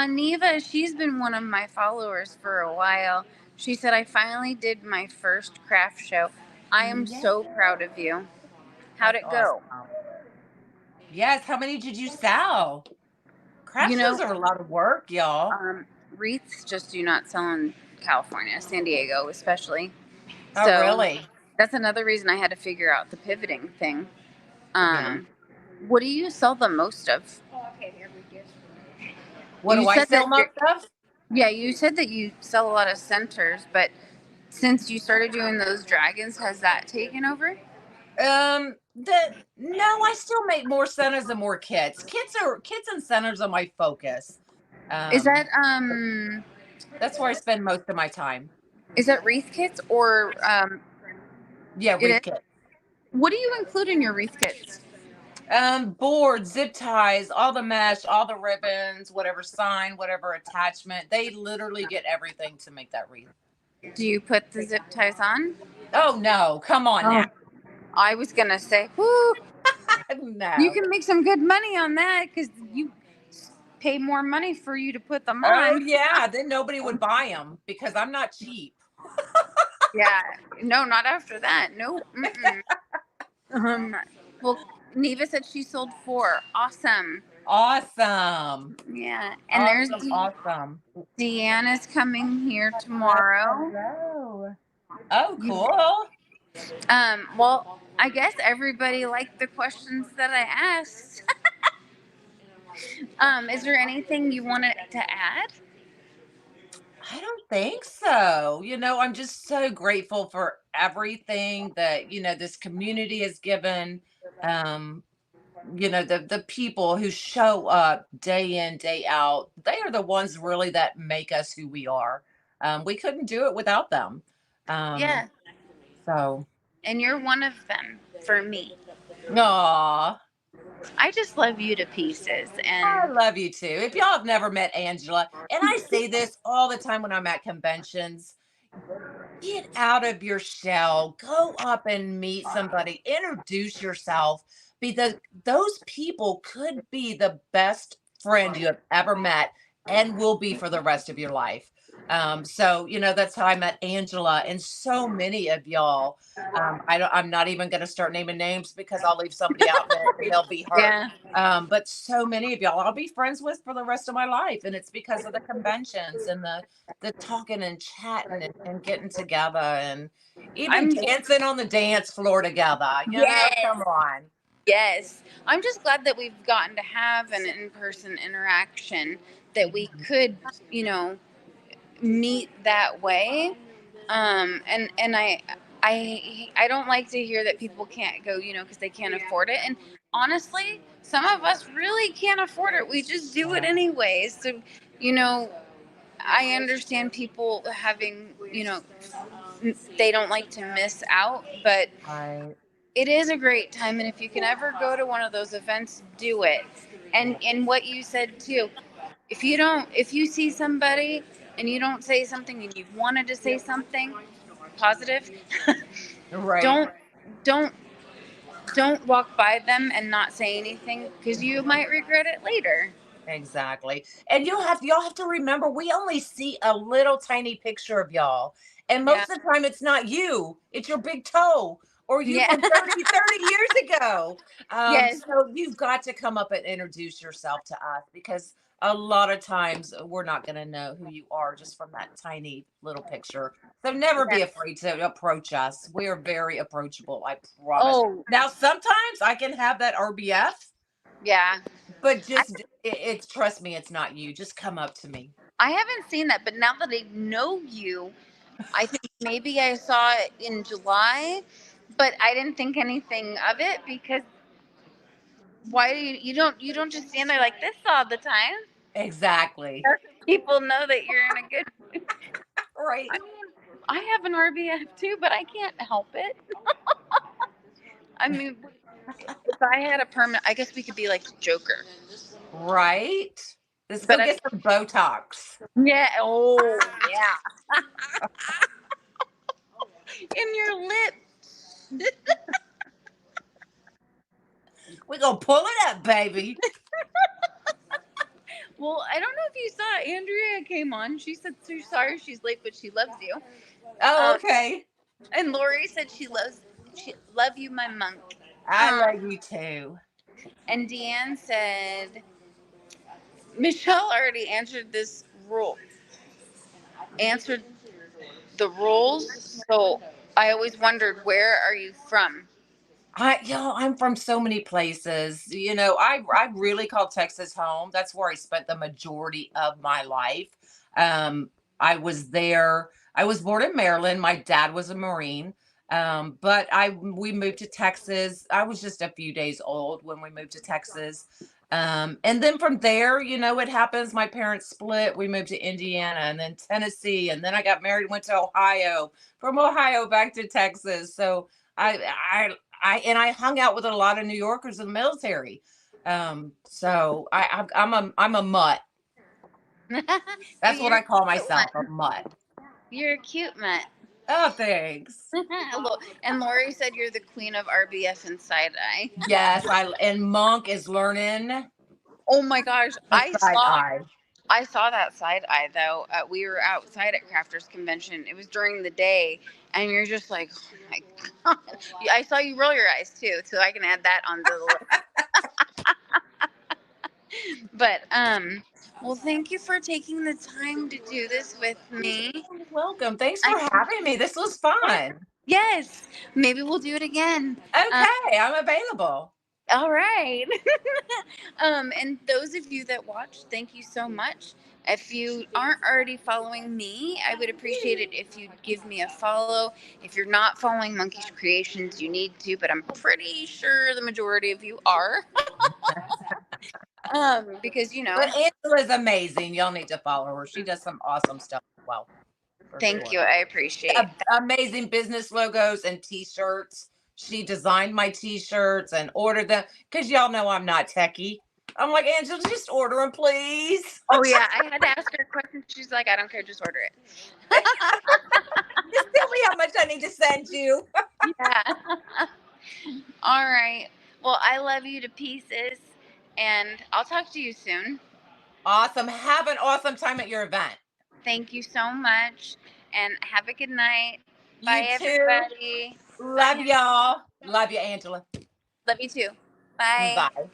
Neva, she's been one of my followers for a while. She said, I finally did my first craft show. I am Yeah, so proud of you. How'd that's it go? awesome. Yes, how many did you sell? You Craft shows know, are a lot of work, y'all. wreaths just do not sell in California, San Diego especially. Oh, So really? that's another reason I had to figure out the pivoting thing. Yeah. What do you sell the most of? What You do I said sell that most of? yeah, you said that you sell a lot of centers, but since you started doing those dragons, has that taken over? The no, I still make more centers and more kits. Kits and centers are my focus. Is that Um, that's where I spend most of my time. wreath kits or Yeah, it wreath is? kit. What do you include in your wreath kits? Boards, zip ties, all the mesh, all the ribbons, whatever sign, whatever attachment. They literally get everything to make that wreath. Do you put the zip ties on? Oh no, come on now. Oh, I was gonna say, whoo, you No. can make some good money on that because you pay more money for you to put them Oh on. yeah, then nobody would buy them because I'm not cheap. Yeah, no, not after that. No. Mm-mm. Um, well, Neva said she sold 4. Awesome. Awesome. Yeah, and there's Awesome. Awesome. Deanna's coming here Hello. tomorrow. Hello. Oh, You, cool. well, I guess everybody liked the questions that I asked. Is there anything you wanted to add? I don't think so. I'm just so grateful for everything that, this community has given. Um, the people who show up day in, day out, they are the ones really that make us who we are. We couldn't do it without them. Um, Yeah, so, and you're one of them for me. aw, I just love you to pieces, I and love you too. If y'all have never met Angela, and I say this all the time when I'm at conventions, get out of your shell, go up and meet somebody, introduce yourself, because those people could be the best friend you have ever met and will be for the rest of your life. So that's how I met Angela and so many of y'all. I'm not even going to start naming names because I'll leave somebody out and they'll be hurt. yeah, But so many of y'all I'll be friends with for the rest of my life, and it's because of the conventions and the talking and chatting and getting together and even I'm dancing on the dance floor together. yes, Come on. yes. I'm just glad that we've gotten to have an in-person interaction that we could, you know, meet that way. And I don't like to hear that people can't go, because they can't afford it. And honestly, some of us really can't afford it. We just do it Yeah. anyways. So, you know, I understand people having, they don't like to miss out, but Right. it is a great time. And if you can ever go to one of those events, do it. And what you said too, if you see somebody and you don't say something and you wanted to say something positive, Right. don't don't don't walk by them and not say anything, because you might regret it later. Exactly. And y'all have to remember we only see a little tiny picture of y'all. And Yeah. most of the time it's not you, it's your big toe or you Yeah. from 30 years ago. Yes. So you've got to come up and introduce yourself to us because a lot of times we're not going to know who you are just from that tiny little picture. So never Yeah. be afraid to approach us. We are very approachable, I promise. Oh, Now, sometimes I can have that RBF, yeah. but I, just it's trust me, it's not you. Just come up to me. I haven't seen that, but now that I know you, I think maybe I saw it in July, but I didn't think anything of it, because why do you don't just stand there like this all the time? Exactly. People know that you're in a good. Right. I mean, I have an RBF too, but I can't help it. I mean, if I had a permanent, I guess we could be like the Joker. Right. Let's But go get some Botox. yeah, oh yeah, in your lip. We're gonna pull it up, baby. Well, I don't know if you saw Andrea came on. She said she's sorry she's late, but she loves you. Oh, Um, okay. and Lori said she love you, my monk. I Um, love you too. and Deanne said Michelle already answered the rules. So I always wondered, where are you from? I'm from so many places. I really call Texas home. That's where I spent the majority of my life. Um, I was there. I was born in Maryland. My dad was a Marine. But we moved to Texas. I was just a few days old when we moved to Texas. And then from there, it happens. My parents split. We moved to Indiana and then Tennessee. And then I got married, went to Ohio, from Ohio back to Texas. So I hung out with a lot of New Yorkers in the military. So I'm a mutt. That's what You're I a call cute one. myself, a mutt. You're a cute mutt. Oh, thanks. And Lori said you're the queen of RBF and side eye. Yes, and Monk is learning Oh my gosh, the side eye. I saw that side eye though. We were outside at Crafters Convention. It was during the day, and you're just like, oh my god. I saw you roll your eyes too, so I can add that onto the list. But well, thank you for taking the time to do this with me. You're welcome. Thanks I for having me. This was fun. Yes, maybe we'll do it again. Okay, I'm available. All right. And those of you that watched, thank you so much. If you aren't already following me, I would appreciate it if you'd give me a follow. If you're not following Monkey's Creations, you need to, but I'm pretty sure the majority of you are. Because But Angela's amazing. Y'all need to follow her. She does some awesome stuff as well, for thank sure. you. I appreciate that. Amazing business logos and t-shirts. She designed my t-shirts and ordered them because y'all know I'm not techie. I'm like, Angela, just order them, please. Oh yeah, I had to ask her a question. She's like, I don't care, just order it. Just tell me how much I need to send you. Yeah. All right. Well, I love you to pieces, and I'll talk to you soon. Awesome. Have an awesome time at your event. Thank you so much, and have a good night. Bye, You too. everybody. Love Bye. y'all. Love you, Angela. Love you too. Bye. Bye.